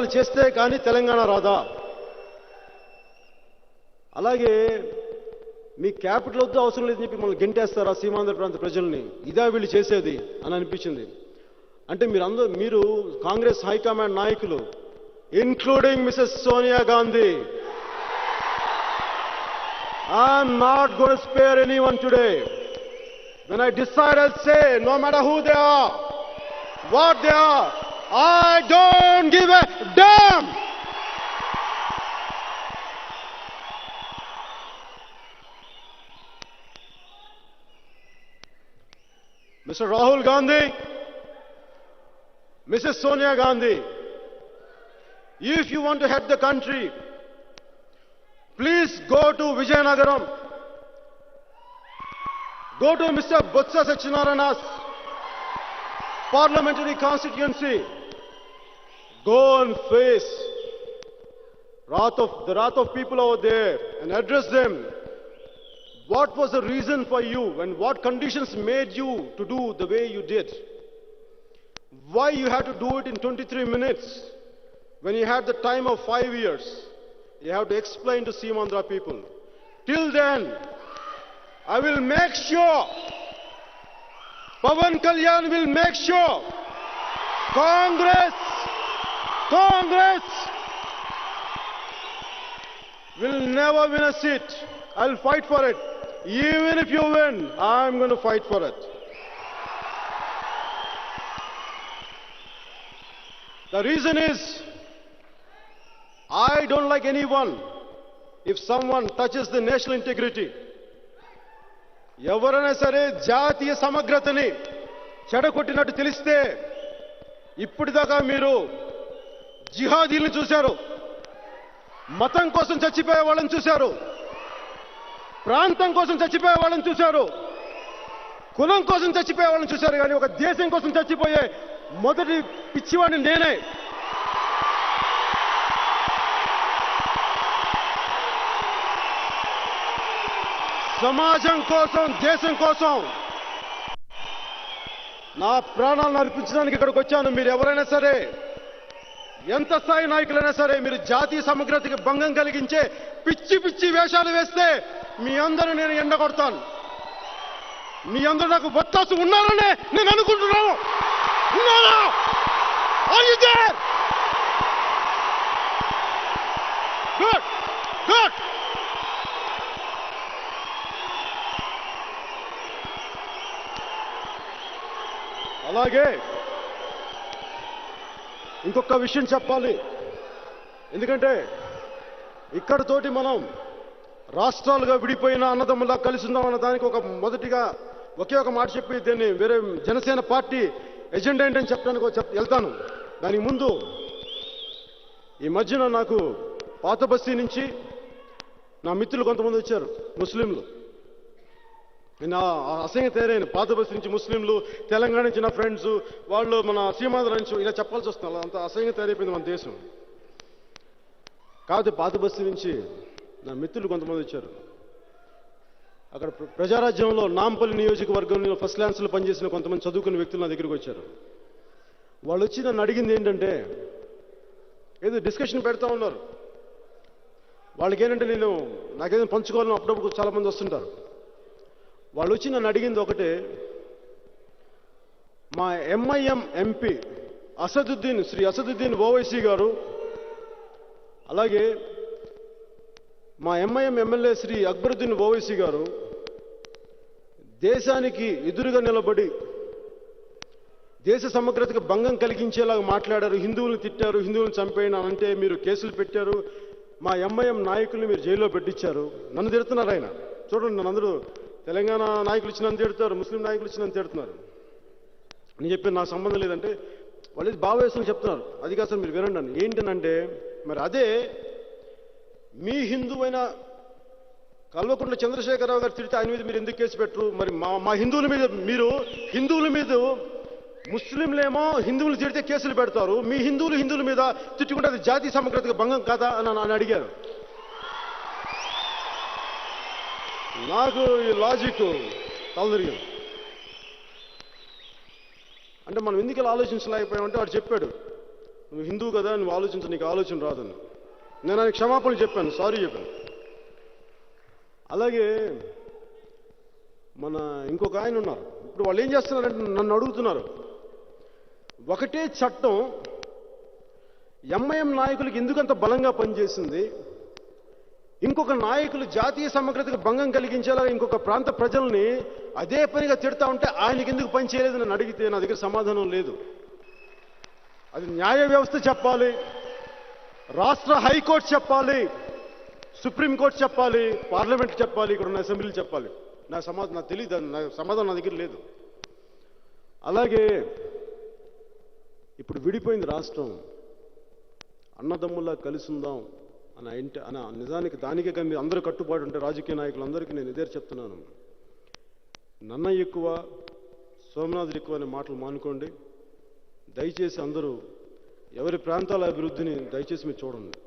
ప్రయత్నాలు చేస్తే కానీ తెలంగాణ రాదా? అలాగే మీ క్యాపిటల్ వద్ద అవసరం లేదని చెప్పి మమ్మల్ని గెంటేస్తారా సీమాంధ్ర ప్రాంత ప్రజల్ని? ఇదా వీళ్ళు చేసేది అని అనిపించింది. అంటే మీరు కాంగ్రెస్ హైకమాండ్ నాయకులు, including Mrs Sonia Gandhi, I'm not going to spare anyone today. When I decide, I'll say, no matter who they are, what they are, I don't give a damn. Mr. Rahul Gandhi, Mrs. Sonia Gandhi, if you want to head the country, please go to Vijayanagaram. Go to Mr. Botsa Satyanarayana's parliamentary constituency. Go and face the wrath of people over there and address them. What was the reason for you and what conditions made you to do the way you did? Why you had to do it in 23 minutes when you had the time of 5 years? You have to explain to Seemandhra people. Till then, I will make sure, Pawan Kalyan will make sure, Congress will never win a seat. I'll fight for it. Even if you win, I'm going to fight for it. The reason is, I don't like anyone if someone touches the national integrity. ఎవరైనా సరే జాతీయ సమగ్రతని చెడగొట్టినట్టు తెలిస్తే, ఇప్పటిదాకా మీరు జిహాదీలను చూశారు, మతం కోసం చచ్చిపోయే వాళ్ళని చూశారు, ప్రాంతం కోసం చచ్చిపోయే వాళ్ళని చూశారు, కులం కోసం చచ్చిపోయే వాళ్ళని చూశారు, కానీ ఒక దేశం కోసం చచ్చిపోయే మొదటి పిచ్చివాడిని నేనే. సమాజం కోసం, దేశం కోసం నా ప్రాణాలను అర్పించడానికి ఇక్కడికి వచ్చాను. మీరు ఎవరైనా సరే, ఎంత స్థాయి నాయకులైనా సరే, మీరు జాతీయ సమగ్రతకి భంగం కలిగించే పిచ్చి పిచ్చి వేషాలు వేస్తే మీ అందరూ నేను ఎండగొడతాను. మీ అందరూ నాకు వత్తాసు ఉన్నారనే నేను అనుకుంటున్నాను. ఉన్నారా? Are you there? Good. Good. అలాగే ఇంకొక విషయం చెప్పాలి. ఎందుకంటే ఇక్కడతోటి మనం రాష్ట్రాలుగా విడిపోయిన అన్నదమ్ములా కలిసి ఉందామన్న దానికి మొదటిగా ఒకే ఒక మాట చెప్పి దీన్ని వేరే జనసేన పార్టీ ఎజెండా ఏంటని చెప్పడానికి వెళ్తాను. దానికి ముందు ఈ మధ్యన నాకు పాత బస్తీ నుంచి నా మిత్రులు కొంతమంది వచ్చారు, ముస్లింలు. నేను అసహ్యంగా తయారైన పాత బస్తీ నుంచి ముస్లింలు, తెలంగాణ నుంచి నా ఫ్రెండ్స్, వాళ్ళు మన సీమాంధ్ర నుంచి ఇలా చెప్పాల్సి వస్తుంది. అంత అసహ్యంగా తయారైపోయింది మన దేశం. కాకపోతే పాత బస్తీ నుంచి నా మిత్రులు కొంతమంది వచ్చారు. అక్కడ ప్రజారాజ్యంలో నాంపల్లి నియోజకవర్గంలో ఫస్ట్ క్లాన్స్లో పనిచేసిన కొంతమంది చదువుకున్న వ్యక్తులు నా దగ్గరికి వచ్చారు. వాళ్ళు వచ్చి నన్ను అడిగింది ఏంటంటే, ఏదో డిస్కషన్ పెడతా ఉన్నారు. వాళ్ళకి ఏంటంటే నాకేదో పంచుకోవాలని అప్పుడప్పుడు చాలామంది వస్తుంటారు. వాళ్ళు వచ్చి నన్ను అడిగింది ఒకటే, మా ఎంఐఎం ఎంపీ శ్రీ అసదుద్దీన్ ఓవైసీ గారు, అలాగే మా ఎంఐఎం ఎమ్మెల్యే శ్రీ అక్బరుద్దీన్ ఓవైసీ గారు దేశానికి ఎదురుగా నిలబడి దేశ సమగ్రతకు భంగం కలిగించేలాగా మాట్లాడారు, హిందువులను తిట్టారు, హిందువులను చంపేయను అంటే మీరు కేసులు పెట్టారు, మా ఎంఐఎం నాయకుల్ని మీరు జైల్లో పెట్టించారు, నన్ను తిడుతున్నారు. ఆయన చూడండి, నన్ను అందరూ తెలంగాణ నాయకులు ఇచ్చినంత తిడుతారు, ముస్లిం నాయకులు ఇచ్చినంత తిడుతున్నారు. నేను చెప్పాను నాకు సంబంధం లేదంటే వాళ్ళు భావవేశం చెప్తున్నారు. అది కాదు సార్, మీరు వినండి అని. ఏంటనంటే, మరి అదే మీ హిందువైన కల్వకుంట్ల చంద్రశేఖరరావు గారు తిడితే ఆయన మీద మీరు ఎందుకు కేసు పెట్టరు? మరి మా హిందువుల మీద హిందువుల మీద ముస్లింలేమో హిందువులు తిడితే కేసులు పెడతారు, మీ హిందువుల మీద తిట్టుకుంటే అది జాతీయ సమగ్రతకు భంగం కాదా అని అడిగారు. నాకు ఈ లాజిక్ తలదిరిగింది. అంటే మనం ఎందుకు ఇలా ఆలోచించలేకపోయామంటే వాడు చెప్పాడు, నువ్వు హిందువు కదా, నువ్వు ఆలోచించు, నీకు ఆలోచన రాదని నేను ఆయన క్షమాపణ చెప్పాను, సారీ చెప్పాను. అలాగే మన ఇంకొక ఆయన ఉన్నారు. ఇప్పుడు వాళ్ళు ఏం చేస్తున్నారంటే నన్ను అడుగుతున్నారు, ఒకటే చట్టం ఎంఐఎం నాయకులకి ఎందుకంత బలంగా పనిచేసింది, ఇంకొక నాయకులు జాతీయ సమగ్రతకు భంగం కలిగించేలాగా ఇంకొక ప్రాంత ప్రజల్ని అదే పనిగా తిడతా ఉంటే ఆయనకి ఎందుకు పని చేయలేదు నన్ను అడిగితే నా దగ్గర సమాధానం లేదు. అది న్యాయ వ్యవస్థ చెప్పాలి, రాష్ట్ర హైకోర్టు చెప్పాలి, సుప్రీంకోర్టు చెప్పాలి, పార్లమెంట్ చెప్పాలి, ఇక్కడ ఉన్న అసెంబ్లీలు చెప్పాలి. నాకు తెలియదు, నా సమాధానం నా దగ్గర లేదు. అలాగే ఇప్పుడు విడిపోయింది రాష్ట్రం, అన్నదమ్ముల్లా కలిసి ఉందాం అని నిజానికి దానికే కానీ అందరూ కట్టుబాటు ఉంటే రాజకీయ నాయకులందరికీ నేను ఇదే చెప్తున్నాను. నన్నయ్య ఎక్కువ, సోమనాథుడు ఎక్కువ అనే మాటలు మానుకోండి. దయచేసి అందరూ ఎవరి ప్రాంతాల అభివృద్ధిని దయచేసి మీరు చూడండి.